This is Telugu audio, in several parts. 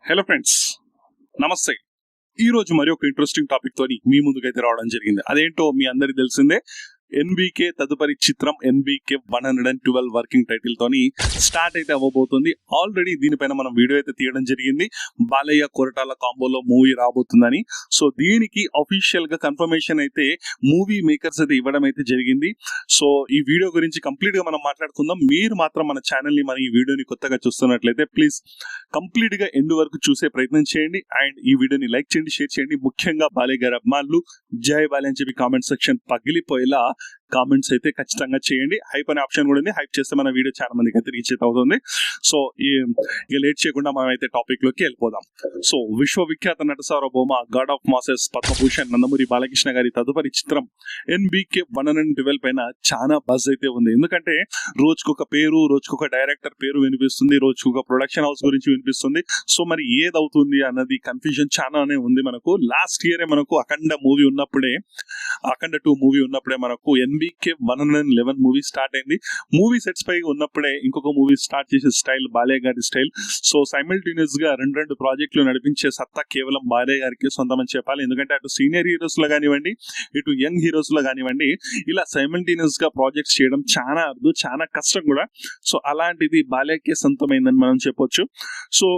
హలో ఫ్రెండ్స్, నమస్తే. ఈ రోజు మరి ఒక ఇంట్రెస్టింగ్ టాపిక్ తోని మీ ముందుకైతే రావడం జరిగింది. అదేంటో మీ అందరికి తెలిసిందే. ఎన్బీకే తదుపరి చిత్రం ఎన్బీకే 112 వర్కింగ్ టైటిల్ తోని స్టార్ట్ అయితే అవ్వబోతుంది. ఆల్రెడీ దీనిపైన మనం వీడియో అయితే తీయడం జరిగింది. బాలయ్య కొరటాల కాంబోలో మూవీ రాబోతుందని. సో దీనికి అఫీషియల్ గా కన్ఫర్మేషన్ అయితే మూవీ మేకర్స్ అయితే ఇవ్వడం అయితే జరిగింది. సో ఈ వీడియో గురించి కంప్లీట్ గా మనం మాట్లాడుకుందాం. మీరు మాత్రం మన ఛానల్ ని, మన ఈ వీడియోని కొత్తగా చూస్తున్నట్లయితే ప్లీజ్ కంప్లీట్ గా ఎండ్ వరకు చూసే ప్రయత్నం చేయండి. అండ్ ఈ వీడియోని లైక్ చేయండి, షేర్ చేయండి. ముఖ్యంగా బాలయ్య గారి అభిమానులు జై బాలయ్య అని చెప్పి కామెంట్ సెక్షన్ పగిలిపోయేలా కామెంట్స్ అయితే ఖచ్చితంగా చేయండి. హైప్ అనే ఆప్షన్ కూడా ఉంది. హైప్ చేస్తే మన వీడియో చాలా మందికి అయితే రీచ్ అవుతుంది. సో ఇక లేట్ చేయకుండా మనం అయితే టాపిక్ లోకి వెళ్ళిపోదాం. సో విశ్వవిఖ్యాత నట సార్వభౌమ, God of masses, Padma Bhushan Nandamuri Balakrishna గారి తదుపరి చిత్రం ఎన్బీకే 112 పైన చాలా బజ్ అయితే ఉంది. ఎందుకంటే రోజుకొక పేరు, రోజుకొక డైరెక్టర్ పేరు వినిపిస్తుంది, రోజుకొక ప్రొడక్షన్ హౌస్ గురించి వినిపిస్తుంది. సో మరి ఏదవుతుంది అన్నది కన్ఫ్యూజన్ చాలానే ఉంది. మనకు లాస్ట్ ఇయరే మనకు అఖండ 2 మూవీ ఉన్నప్పుడే మనకు ఎన్బీకే 111 మూవీ స్టార్ట్ అయింది. మూవీ సెట్స్ పై ఉన్నప్పుడే ఇంకొక మూవీ స్టార్ట్ చేసే స్టైల్ బాలయ్య గారి స్టైల్. సో సైమల్టేనియస్ గా రెండు ప్రాజెక్టులు నడిపించే సత్తా కేవలం బాలయ్య గారికి సొంతమని చెప్పాలి. ఎందుకంటే అటు సీనియర్ హీరోస్ లో కానివ్వండి, ఇటు యంగ్ హీరోస్ లో కానివ్వండి, ఇలా సైమల్టేనియస్ గా ప్రాజెక్ట్స్ చేయడం చాలా అరుదు, చాలా కష్టం కూడా. సో అలాంటిది బాలయ్యకే సొంతమైందని మనం చెప్పొచ్చు. సో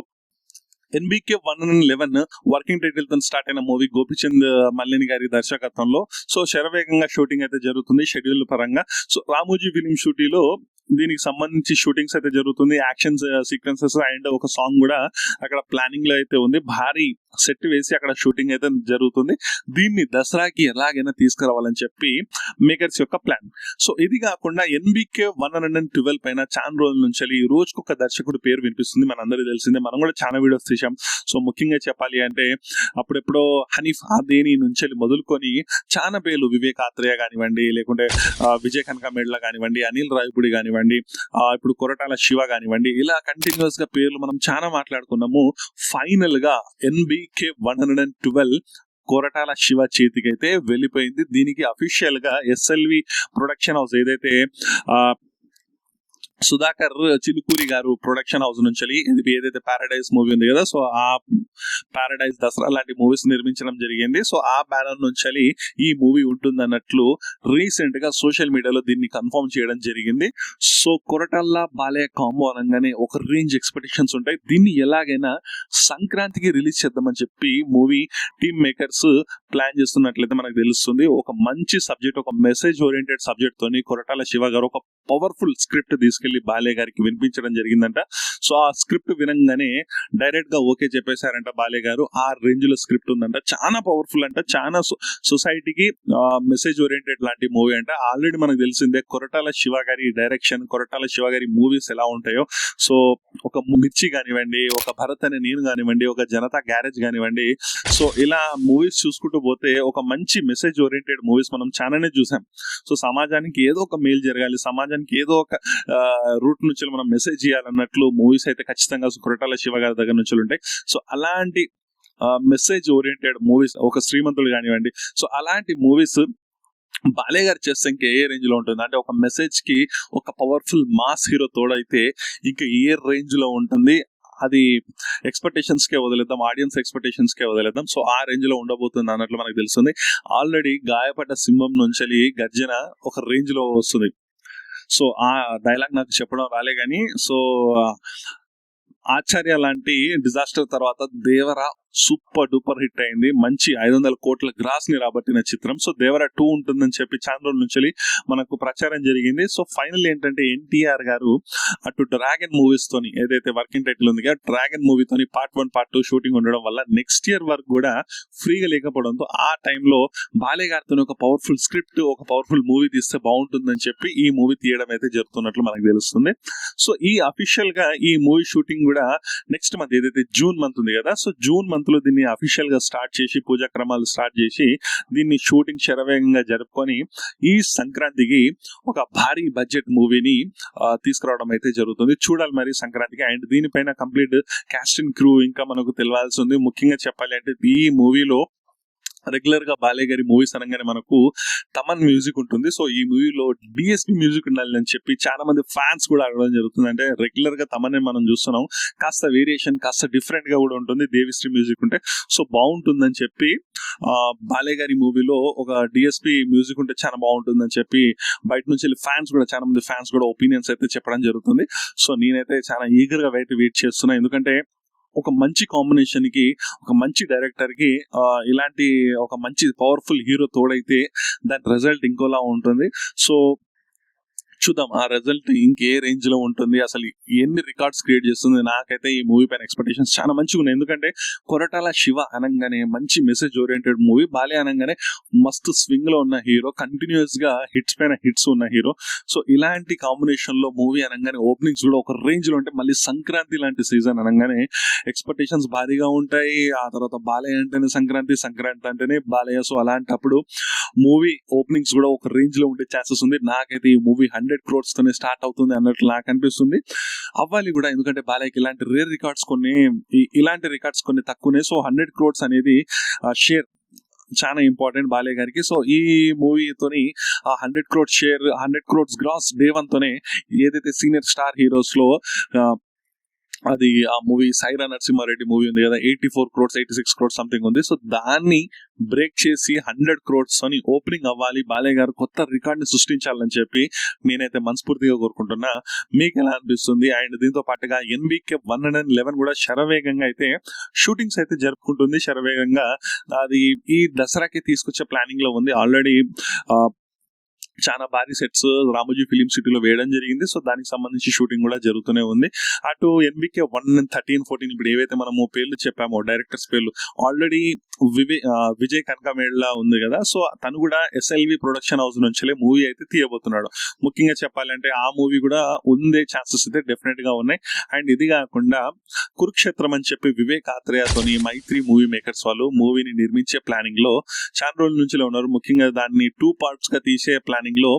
ఎన్బీకే 111 వర్కింగ్ టైటిల్ తో స్టార్ట్ అయిన మూవీ గోపిచంద్ మల్లిని గారి దర్శకత్వంలో సో శరవేగంగా షూటింగ్ అయితే జరుగుతుంది షెడ్యూల్ పరంగా. సో రామోజీ ఫిలిం షూటింగ్లో దీనికి సంబంధించి షూటింగ్స్ అయితే జరుగుతుంది. యాక్షన్ సీక్వెన్సెస్ అండ్ ఒక సాంగ్ కూడా అక్కడ ప్లానింగ్ లో అయితే ఉంది. భారీ సెట్ వేసి అక్కడ షూటింగ్ అయితే జరుగుతుంది. దీన్ని దసరాకి ఎలాగైనా తీసుకురావాలని చెప్పి మేకర్స్ యొక్క ప్లాన్. సో ఇది కాకుండా ఎన్బీకే 112 పైన చాలా రోజుల నుంచి రోజుకొక దర్శకుడు పేరు వినిపిస్తుంది. మనందరికీ తెలిసిందే, మనం కూడా చాలా వీడియోస్ తీసాం. సో ముఖ్యంగా చెప్పాలి అంటే అప్పుడెప్పుడో హనీఫ్ ఆదేని నుంచి మొదలుకొని చాలా పేర్లు, వివేక్ ఆత్రేయ కానివ్వండి, లేకుంటే విజయ్ కనకమేడ్ల కానివ్వండి, అనిల్ రావిపూడి కానివ్వండి, ఇప్పుడు కొరటాల శివ కానివ్వండి, ఇలా కంటిన్యూస్ గా పేర్లు మనం చాలా మాట్లాడుకున్నాము. ఫైనల్ గా ఎన్బీకే 112 కొరటాల శివ చేతికి అయితే వెళ్ళిపోయింది. దీనికి అఫీషియల్ గా ఎస్ఎల్వి ప్రొడక్షన్ హౌస్ ఏదైతే సుధాకర్ చిలుకూరి గారు ప్రొడక్షన్ హౌస్ నుంచి ఏదైతే పారడైజ్ మూవీ ఉంది కదా, సో ఆ పారడైజ్, దసరా లాంటి మూవీస్ నిర్మించడం జరిగింది. సో ఆ బ్యానర్ నుంచి ఈ మూవీ ఉంటుంది అన్నట్లు రీసెంట్ గా సోషల్ మీడియాలో దీన్ని కన్ఫర్మ్ చేయడం జరిగింది. సో కొరటాల బాలయ్య కాంబో అనగానే ఒక రేంజ్ ఎక్స్పెక్టేషన్స్ ఉంటాయి. దీన్ని ఎలాగైనా సంక్రాంతికి రిలీజ్ చేద్దామని చెప్పి మూవీ టీమ్ మేకర్స్ ప్లాన్ చేస్తున్నట్లయితే మనకు తెలుస్తుంది. ఒక మంచి సబ్జెక్ట్, ఒక మెసేజ్ ఓరియంటెడ్ సబ్జెక్ట్ తోని కొరటాల శివ గారు ఒక పవర్ఫుల్ స్క్రిప్ట్ తీసుకెళ్లి బాలయ్య గారికి వినిపించడం జరిగిందంట. సో ఆ స్క్రిప్ట్ వినంగానే డైరెక్ట్ గా ఓకే చెప్పేశారంట బాలయ్య గారు. ఆ రేంజ్ లో స్క్రిప్ట్ ఉందంట, చాలా పవర్ఫుల్ అంట, చాలా సొసైటీకి మెసేజ్ ఓరియంటెడ్ లాంటి మూవీ అంట. ఆల్రెడీ మనకు తెలిసిందే కొరటాల శివ గారి డైరెక్షన్, కొరటాల శివ గారి మూవీస్ ఎలా ఉంటాయో. సో ఒక మిర్చి కానివ్వండి, ఒక భరత్ అనే నేను కానివ్వండి, ఒక జనతా గ్యారేజ్ కానివ్వండి, సో ఇలా మూవీస్ చూసుకుంటూ పోతే ఒక మంచి మెసేజ్ ఓరియంటెడ్ మూవీస్ మనం చాలానే చూసాం. సో సమాజానికి ఏదో ఒక మేలు జరగాలి, సమాజానికి ఏదో ఒక రూట్ నుంచి మనం మెసేజ్ చేయాలన్నట్లు మూవీస్ అయితే ఖచ్చితంగా కొరటాల శివ గారి దగ్గర నుంచి ఉంటాయి. సో అలాంటి మెసేజ్ ఓరియంటెడ్ మూవీస్, ఒక శ్రీమంతుడు కానివ్వండి, సో అలాంటి మూవీస్ బాలయ్య గారు చేస్తే ఇంకా ఏ రేంజ్ లో ఉంటుంది అంటే ఒక మెసేజ్ కి ఒక పవర్ఫుల్ మాస్ హీరో తోడైతే ఇంకా ఏ రేంజ్ లో ఉంటుంది. అది ఎక్స్పెక్టేషన్స్ కే వదిలేద్దాం, ఆడియన్స్ ఎక్స్పెక్టేషన్స్ కే వదిలేద్దాం. సో ఆ రేంజ్ లో ఉండబోతుంది అన్నట్లు మనకు తెలుస్తుంది. ఆల్రెడీ గాయపడ్డ సింహం నుంచి గర్జన ఒక రేంజ్ లో వస్తుంది. సో ఆ డైలాగ్ నాకు చెప్పడం రాలే కానీ, సో ఆచార్య లాంటి డిజాస్టర్ తర్వాత దేవరా సూపర్ డూపర్ హిట్ అయింది. మంచి 500 కోట్ల గ్రాస్ ని రాబట్టిన చిత్రం. సో దేవరా 2 ఉంటుందని చెప్పి చాలా రోజుల నుంచి మనకు ప్రచారం జరిగింది. సో ఫైనల్ ఏంటంటే ఎన్టీఆర్ గారు అటు డ్రాగన్ మూవీస్ తోని ఏదైతే వర్కింగ్ టైటిల్ ఉంది కదా, డ్రాగన్ మూవీతోని పార్ట్ 1 పార్ట్ 2 షూటింగ్ ఉండడం వల్ల నెక్స్ట్ ఇయర్ వరకు కూడా ఫ్రీగా లేకపోవడంతో ఆ టైంలో బాలయ్య గారితో ఒక పవర్ఫుల్ స్క్రిప్ట్, ఒక పవర్ఫుల్ మూవీ తీస్తే బాగుంటుందని చెప్పి ఈ మూవీ తీయడం అయితే జరుగుతున్నట్లు మనకు తెలుస్తుంది. సో ఈ అఫీషియల్ గా ఈ మూవీ షూటింగ్ కూడా నెక్స్ట్ మంత్ ఏదైతే జూన్ మంత్ ఉంది కదా, సో జూన్ మంత్ లో దీన్ని అఫీషియల్ గా స్టార్ట్ చేసి పూజా క్రమాలు స్టార్ట్ చేసి దీన్ని షూటింగ్ శరవేగంగా జరుపుకొని ఈ సంక్రాంతికి ఒక భారీ బడ్జెట్ మూవీని తీసుకురావడం అయితే జరుగుతుంది. చూడాలి మరి సంక్రాంతికి. అండ్ దీనిపైన కంప్లీట్ కాస్ట్ అండ్ క్రూ ఇంకా మనకు తెలియాల్సి ఉంది. ముఖ్యంగా చెప్పాలి అంటే ఈ మూవీలో రెగ్యులర్ గా బాలయ్య గారి మూవీస్ అనగానే మనకు తమన్ మ్యూజిక్ ఉంటుంది. సో ఈ మూవీలో డిఎస్పి మ్యూజిక్ ఉండాలి అని చెప్పి చాలా మంది ఫ్యాన్స్ కూడా అడగడం జరుగుతుంది. అంటే రెగ్యులర్ గా తమన్ మనం చూస్తున్నాం, కాస్త వేరియేషన్ కాస్త డిఫరెంట్ గా కూడా ఉంటుంది దేవిశ్రీ మ్యూజిక్ ఉంటే. సో బాగుంటుందని చెప్పి బాలయ్య గారి మూవీలో ఒక డిఎస్పి మ్యూజిక్ ఉంటే చాలా బాగుంటుందని చెప్పి బయట నుంచి ఫ్యాన్స్ కూడా చాలా మంది ఫ్యాన్స్ కూడా ఒపీనియన్స్ అయితే చెప్పడం జరుగుతుంది. సో నేనైతే చాలా ఈగర్ గా వెయిట్ చేస్తున్నా, ఎందుకంటే ఒక మంచి కాంబినేషన్ కి, ఒక మంచి డైరెక్టర్ కి ఇలాంటి ఒక మంచి పవర్ఫుల్ హీరో తోడైతే దాని రిజల్ట్ ఇంకోలా ఉంటుంది. సో చూద్దాం ఆ రిజల్ట్ ఇంకే రేంజ్ లో ఉంటుంది, అసలు ఎన్ని రికార్డ్స్ క్రియేట్ చేస్తుంది. నాకైతే ఈ మూవీ పైన ఎక్స్పెక్టేషన్స్ చాలా మంచిగా ఉన్నాయి, ఎందుకంటే కొరటాల శివ అనగానే మంచి మెసేజ్ ఓరియంటెడ్ మూవీ, బాలే అనగానే మస్తు స్వింగ్ లో ఉన్న హీరో, కంటిన్యూస్ గా హిట్స్ పైన హిట్స్ ఉన్న హీరో. సో ఇలాంటి కాంబినేషన్ లో మూవీ అనగానే ఓపెనింగ్స్ కూడా ఒక రేంజ్ లో ఉంటాయి. మళ్ళీ సంక్రాంతి లాంటి సీజన్ అనగానే ఎక్స్పెక్టేషన్స్ భారీగా ఉంటాయి. ఆ తర్వాత బాలయ్య అంటేనే సంక్రాంతి, సంక్రాంతి అంటేనే బాలయ్య. సో అలాంటప్పుడు మూవీ ఓపెనింగ్స్ కూడా ఒక రేంజ్ లో ఉండే ఛాన్సెస్ ఉంది. నాకైతే ఈ మూవీ 100 crores తోనే స్టార్ట్ అవుతుంది అన్నట్లు నాకు అనిపిస్తుంది. అవ్వాలి కూడా, ఎందుకంటే బాలయ్యకి ఇలాంటి రేర్ రికార్డ్స్ ఇలాంటి రికార్డ్స్ కొన్ని తక్కువనే. సో 100 crores అనేది షేర్ చాలా ఇంపార్టెంట్ బాలయ్య గారికి. సో ఈ మూవీతోని 100 crores share, 100 crores gross day 1 తోనే ఏదైతే సీనియర్ స్టార్ హీరోస్ లో అది ఆ మూవీ సైరా నరసింహారెడ్డి మూవీ ఉంది కదా, 84 crores 86 crores సంథింగ్ ఉంది. సో దాన్ని బ్రేక్ చేసి 100 crores అని ఓపెనింగ్ అవ్వాలి, బాలయ్య గారు కొత్త రికార్డ్ ని సృష్టించాలని చెప్పి నేనైతే మనస్ఫూర్తిగా కోరుకుంటున్నా. మీకు ఎలా అనిపిస్తుంది? అండ్ దీంతో పాటుగా NBK 111 కూడా శరవేగంగా అయితే షూటింగ్స్ అయితే జరుపుకుంటుంది. శరవేగంగా అది ఈ దసరాకి తీసుకొచ్చే ప్లానింగ్ లో ఉంది. ఆల్రెడీ చాలా భారీ సెట్స్ రామోజీ ఫిలిం సిటీలో వేయడం జరిగింది. సో దానికి సంబంధించి షూటింగ్ కూడా జరుగుతూనే ఉంది. అటు NBK 113, 14 ఇప్పుడు ఏవైతే మనము పేర్లు చెప్పామో డైరెక్టర్స్ పేర్లు, ఆల్రెడీ విజయ్ కనకమేళ ఉంది కదా, సో తను కూడా SLV ప్రొడక్షన్ హౌస్ నుంచి మూవీ అయితే తీయబోతున్నాడు. ముఖ్యంగా చెప్పాలంటే ఆ మూవీ కూడా ఉండే ఛాన్సెస్ అయితే డెఫినెట్ గా ఉన్నాయి. అండ్ ఇది కాకుండా కురుక్షేత్రం అని చెప్పి వివేక్ ఆత్రేయతోని మైత్రి మూవీ మేకర్స్ వాళ్ళు మూవీని నిర్మించే ప్లానింగ్ లో చాలా రోజుల నుంచి ఉన్నారు. ముఖ్యంగా దాన్ని 2 parts గా తీసే ప్లానింగ్ లో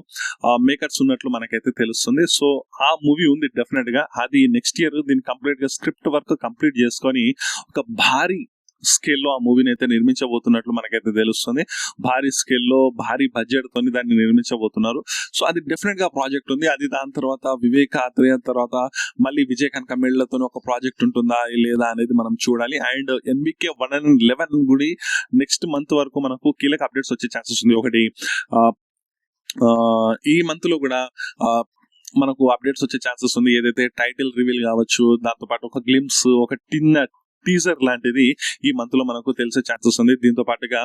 మేకర్స్ ఉన్నట్లు మనకైతే తెలుస్తుంది. సో ఆ మూవీ ఉంది డెఫినెట్ గా. అది నెక్స్ట్ ఇయర్ దీన్ని కంప్లీట్ గా స్క్రిప్ట్ వర్క్ కంప్లీట్ చేసుకొని ఒక భారీ స్కేల్లో ఆ మూవీని అయితే నిర్మించబోతున్నట్లు మనకైతే తెలుస్తుంది. భారీ స్కేల్లో భారీ బడ్జెట్ తోని దాన్ని నిర్మించబోతున్నారు. సో అది డెఫినెట్ గా ప్రాజెక్ట్ ఉంది. అది దాని తర్వాత వివేక్ ఆత్రేయ తర్వాత మళ్ళీ విజయ్ కనకమేళ్లతో ఒక ప్రాజెక్ట్ ఉంటుందా లేదా అనేది మనం చూడాలి. అండ్ NBK 111 గుడి నెక్స్ట్ మంత్ వరకు మనకు కీలక అప్డేట్స్ వచ్చే ఛాన్సెస్ ఉంది. ఒకటి ఈ మంత్ లో కూడా మనకు అప్డేట్స్ వచ్చే ఛాన్సెస్ ఉంది. ఏదైతే టైటిల్ రివీల్ కావచ్చు, దాంతో పాటు ఒక గ్లిమ్స్, ఒక టీజర్ లాంటిది ఈ మంత్ లో మనకు తెలిసే ఛాన్సెస్ ఉంది. దీంతో పాటుగా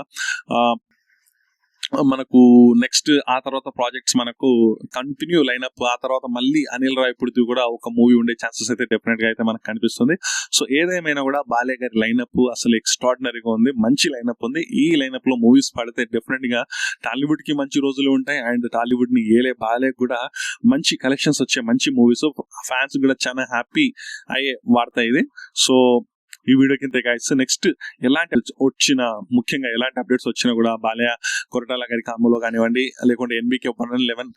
మనకు నెక్స్ట్ ఆ తర్వాత ప్రాజెక్ట్స్ మనకు కంటిన్యూ లైనప్, ఆ తర్వాత మళ్ళీ అనిల్ రాయపూడితో కూడా ఒక మూవీ ఉండే ఛాన్సెస్ అయితే డెఫినెట్ గా అయితే మనకు కనిపిస్తుంది. సో ఏదేమైనా కూడా బాలయ్య గారి లైనప్ అసలు ఎక్స్ట్రాడినరీగా ఉంది, మంచి లైనప్ ఉంది. ఈ లైనప్ లో మూవీస్ పడితే డెఫినెట్ గా టాలీవుడ్ కి మంచి రోజులు ఉంటాయి. అండ్ టాలీవుడ్ ని ఏలే బాలయ్య కూడా మంచి కలెక్షన్స్ వచ్చే మంచి మూవీస్, ఫ్యాన్స్ కూడా చాలా హ్యాపీ అయ్యే వార్త ఇది. సో ఈ వీడియో కింద గైస్ నెక్స్ట్ ముఖ్యంగా ఎలాంటి అప్డేట్స్ వచ్చినా కూడా బాలయ్య కొరటాల గారి కాంబోలో కానివ్వండి, లేకుంటే NBK 111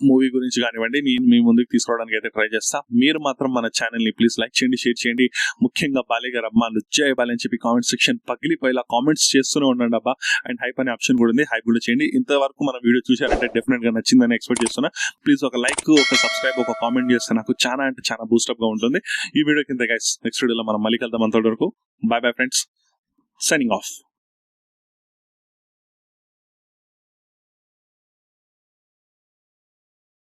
మూవీ గురించి కానివ్వండి, నేను మీ ముందుకు తీసుకురావడానికి అయితే ట్రై చేస్తా. మీరు మాత్రం మన ఛానల్ ని ప్లీజ్ లైక్ చేయండి, షేర్ చేయండి. ముఖ్యంగా బాలయ్య గారు అమ్మాలు జై బాలయ్య అని చెప్పి కామెంట్ సెక్షన్ పగిలిపోయేలా కామెంట్స్ చేస్తూనే ఉండండి అబ్బా. అండ్ హైప్ అనే ఆప్షన్ కూడా ఉంది, హైప్ కూడా చేయండి. ఇంతవరకు మన వీడియో చూసారంటే డెఫినెట్ గా నచ్చిందని ఎక్స్పెక్ట్ చేస్తున్నా. ప్లీజ్ ఒక లైక్, ఒక సబ్స్క్రైబ్, ఒక కామెంట్ చేస్తే నాకు చాలా అంటే చాలా బూస్టప్ గా ఉంటుంది. ఈ వీడియో కింద గైస్ నెక్స్ట్ వీడియోలో మనం మళ్ళీ కలుద్దాం. అంతవరకు by bye friends, signing off.